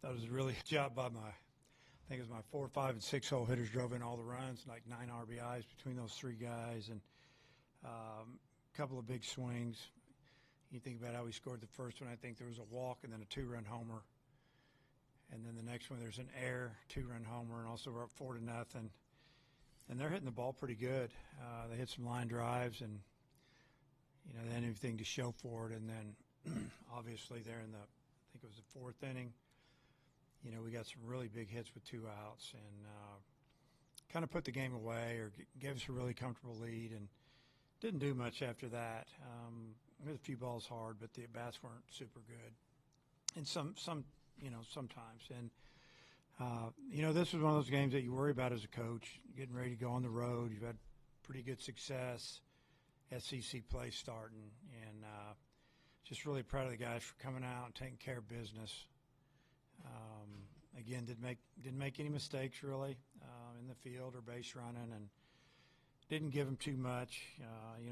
Thought it was a really good job by I think it was my 4, 5, and 6 hole hitters drove in all the runs, like 9 RBIs between those 3 guys, and a couple of big swings. You think about how we scored the first one. I think there was a walk and then a 2-run homer, and then the next one there's an error, 2-run homer, and also we're up 4-0. And they're hitting the ball pretty good. They hit some line drives, and they had anything to show for it. And then obviously they're in I think it was the 4th inning. We got some really big hits with 2 outs, and kind of put the game away or gave us a really comfortable lead, and didn't do much after that. Hit a few balls hard, but the at-bats weren't super good. And sometimes. And, this was one of those games that you worry about as a coach, getting ready to go on the road. You've had pretty good success, SEC play starting, and just really proud of the guys for coming out and taking care of business. Again, didn't make any mistakes really in the field or base running, and didn't give them too much.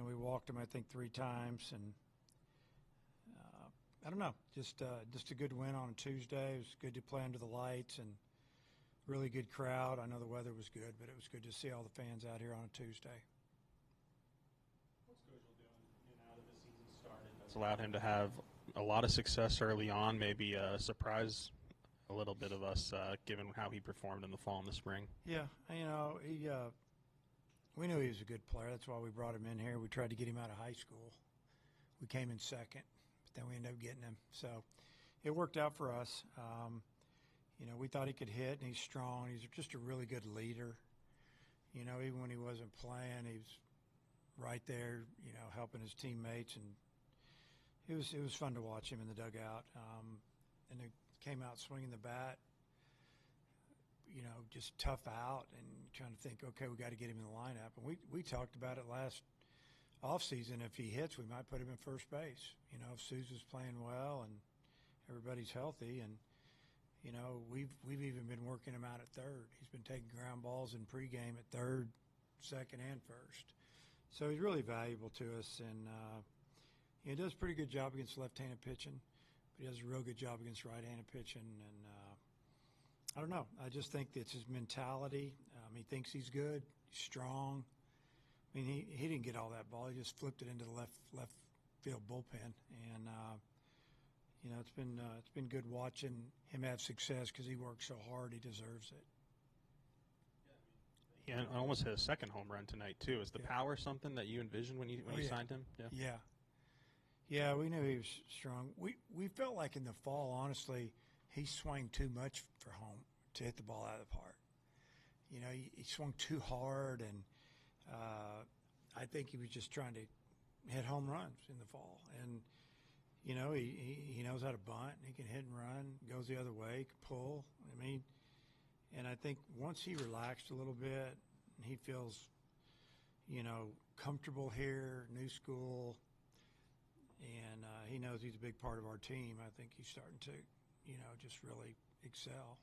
We walked them I think 3 times, and I don't know, just a good win on a Tuesday. It was good to play under the lights and really good crowd. I know the weather was good, but it was good to see all the fans out here on a Tuesday. What's Coach doing now that the season started? That's allowed him to have a lot of success early on, maybe surprise a little bit of us given how he performed in the fall and the spring. Yeah, we knew he was a good player. That's why we brought him in here. We tried to get him out of high school. We came in second, but then we ended up getting him. So it worked out for us. We thought he could hit, and he's strong. He's just a really good leader. Even when he wasn't playing, he was right there, helping his teammates, and it was fun to watch him in the dugout. And he came out swinging the bat, just tough out and trying to think, okay, we got to get him in the lineup. And we talked about it last offseason. If he hits, we might put him in first base. If Sousa's playing well and everybody's healthy, and we've even been working him out at third. He's been taking ground balls in pregame at third, second, and first. So he's really valuable to us, and he does a pretty good job against left-handed pitching, but he does a real good job against right-handed pitching. And I don't know. I just think it's his mentality. He thinks he's good. He's strong. I mean, he didn't get all that ball. He just flipped it into the left field bullpen, and it's been good watching him have success because he works so hard. He deserves it. He almost hit a second home run tonight too. Is the power something that you envisioned when you signed him? Yeah, we knew he was strong. We felt like in the fall, honestly, he swung too much for home to hit the ball out of the park. He swung too hard, and I think he was just trying to hit home runs in the fall. And he knows how to bunt. He can hit and run, goes the other way, can pull. And I think once he relaxed a little bit, he feels, comfortable here, new school, and he knows he's a big part of our team. I think he's starting to, just really excel.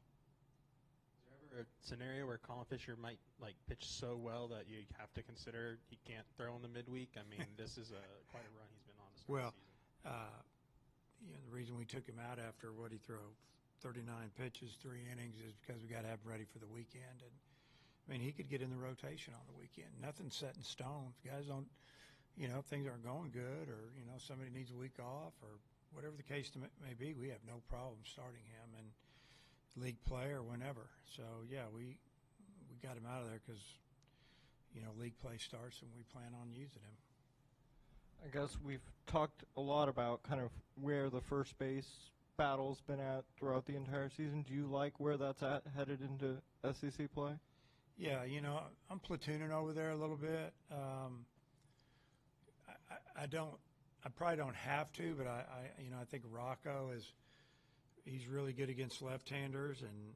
Is there ever a scenario where Colin Fisher might pitch so well that you have to consider he can't throw in the midweek? This is quite a run he's been on to start the season. The reason we took him out after what he threw, 39 pitches, 3 innings, is because we got to have him ready for the weekend. And he could get in the rotation on the weekend. Nothing's set in stone. If guys don't, if things aren't going good, or somebody needs a week off, or whatever the case may be, we have no problem starting him and league play or whenever. So yeah, we got him out of there because league play starts and we plan on using him. I guess we've talked a lot about kind of where the first base battle's been at throughout the entire season. Do you like where that's at headed into SEC play? Yeah, I'm platooning over there a little bit. I probably don't have to, but I think Rocco he's really good against left-handers, and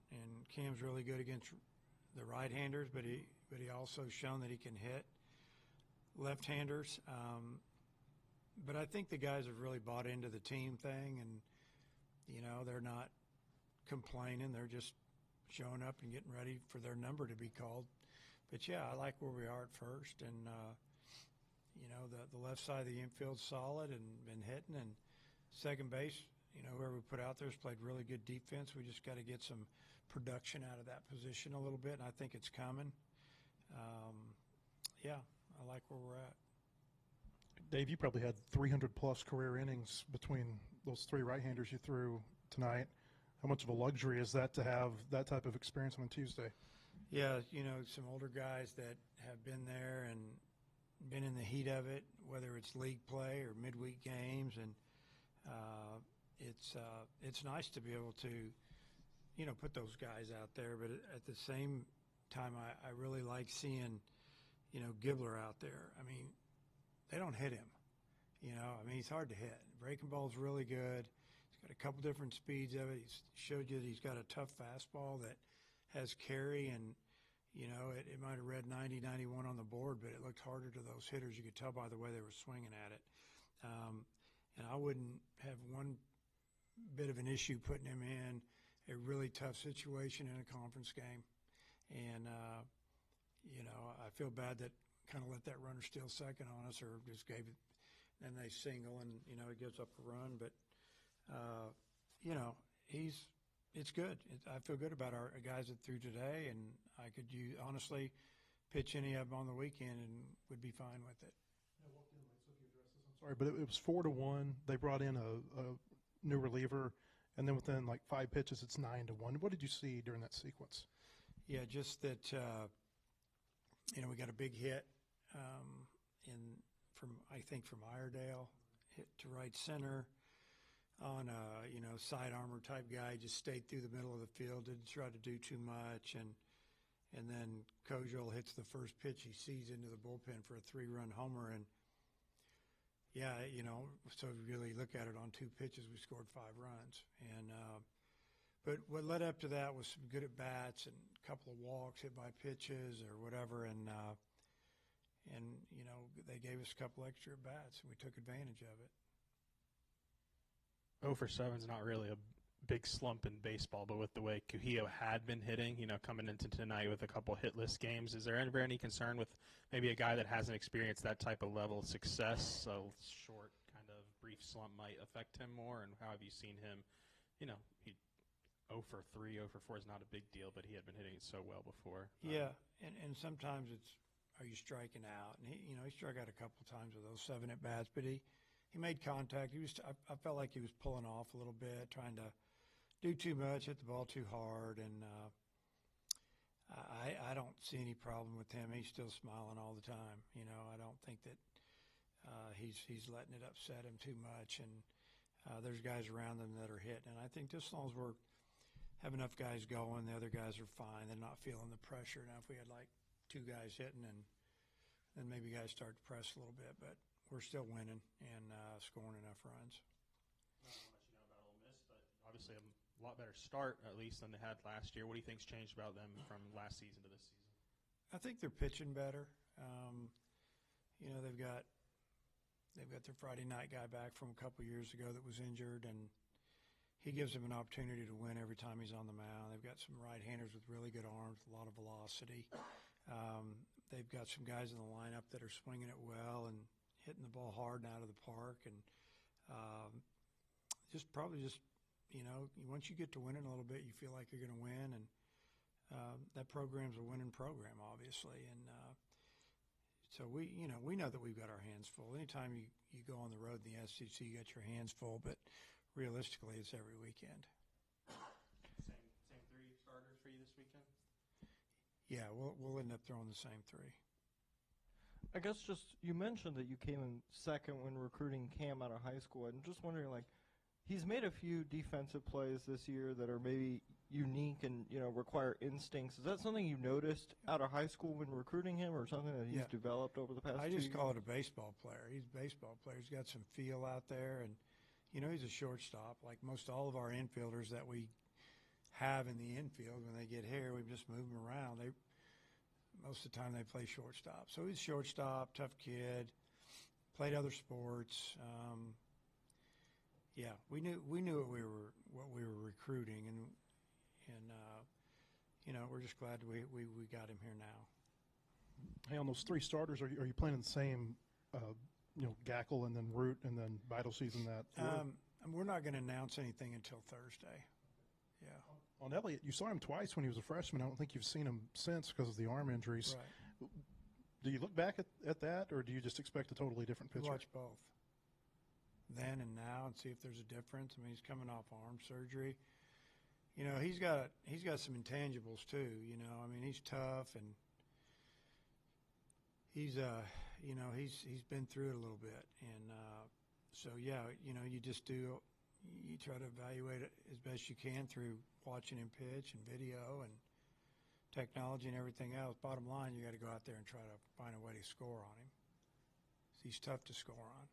Cam's really good against the right-handers, but he also shown that he can hit left-handers. But I think the guys have really bought into the team thing, and they're not complaining. They're just showing up and getting ready for their number to be called. But yeah, I like where we are at first, and the left side of the infield's solid and been hitting, and second base, whoever we put out there's played really good defense. We just got to get some production out of that position a little bit, and I think it's coming. Yeah, I like where we're at. Dave, you probably had 300-plus career innings between those three right-handers you threw tonight. How much of a luxury is that to have that type of experience on a Tuesday? Yeah, some older guys that have been there and been in the heat of it, whether it's league play or midweek games, and it's nice to be able to, put those guys out there. But at the same time, I really like seeing, Gibbler out there. I mean, they don't hit him. He's hard to hit. Breaking ball's really good. He's got a couple different speeds of it. He's showed you that he's got a tough fastball that has carry, and it might have read 90, 91 on the board, but it looked harder to those hitters. You could tell by the way they were swinging at it. And I wouldn't have one bit of an issue putting him in a really tough situation in a conference game. And, I feel bad that kind of let that runner steal second on us, or just gave it, and they single, and, he gives up a run. But, it's good. I feel good about our guys that threw today, and I could honestly pitch any of them on the weekend and would be fine with it. I'm sorry, but it was 4-1. They brought in a new reliever, and then within like 5 pitches, it's 9-1. What did you see during that sequence? Yeah, just that we got a big hit from Iredale, hit to right center on a side armor type guy. Just stayed through the middle of the field, didn't try to do too much, and then Kojal hits the first pitch he sees into the bullpen for a 3-run homer. And yeah, so if you really look at it, on 2 pitches we scored 5 runs. And but what led up to that was some good at bats and a couple of walks hit by pitches or whatever, and they gave us a couple extra at bats, and we took advantage of it. 0 for 7 is not really a big slump in baseball, but with the way Kuhio had been hitting, coming into tonight with a couple hitless games, is there ever any concern with maybe a guy that hasn't experienced that type of level of success, so short kind of brief slump might affect him more? And how have you seen him? He 0 for 3, 0 for 4 is not a big deal, but he had been hitting it so well before. Yeah, and sometimes it's, are you striking out? And he struck out a couple times with those 7 at bats, but he made contact. I felt like he was pulling off a little bit, trying to do too much, hit the ball too hard, and I don't see any problem with him. He's still smiling all the time. I don't think that he's letting it upset him too much. And there's guys around him that are hitting, and I think just as long as we have enough guys going, the other guys are fine. They're not feeling the pressure. Now, if we had like 2 guys hitting, and then maybe guys start to press a little bit, but we're still winning and scoring enough runs. I don't know how much you know about Ole Miss, but obviously a lot better start, at least, than they had last year. What do you think's changed about them from last season to this season? I think they're pitching better. They've got their Friday night guy back from a couple years ago that was injured, and he gives them an opportunity to win every time he's on the mound. They've got some right-handers with really good arms, a lot of velocity. They've got some guys in the lineup that are swinging it well and hitting the ball hard and out of the park, and once you get to winning a little bit, you feel like you're going to win, and that program's a winning program, obviously, and so we know that we've got our hands full. Anytime you go on the road in the SEC, you got your hands full, but realistically, it's every weekend. Same 3 starters for you this weekend? Yeah, we'll end up throwing the same 3. I guess you mentioned that you came in second when recruiting Cam out of high school. I'm just wondering, he's made a few defensive plays this year that are maybe unique and, require instincts. Is that something you noticed out of high school when recruiting him, or something that he's developed over the past 2 years? I just call it a baseball player. He's a baseball player. He's got some feel out there, and, he's a shortstop. Like most all of our infielders that we have in the infield, when they get here, we just move them around. Most of the time they play shortstop. So he's shortstop, tough kid, played other sports. We knew what we were recruiting, and we're just glad we got him here now. Hey, on those 3 starters, are you playing the same, Gackle and then Root and then Vital season that? And we're not going to announce anything until Thursday. Yeah. On Elliott, you saw him twice when he was a freshman. I don't think you've seen him since because of the arm injuries. Right. Do you look back at that, or do you just expect a totally different pitcher? Watch both, then and now, and see if there's a difference. I mean, he's coming off arm surgery. You know, he's got some intangibles too. You know, I mean, he's tough, and he's you know, he's been through it a little bit, and so yeah, you know, you try to evaluate it as best you can through watching him pitch and video and technology and everything else. Bottom line, you got to go out there and try to find a way to score on him. He's tough to score on.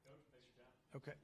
Coach, thanks for your time. Okay.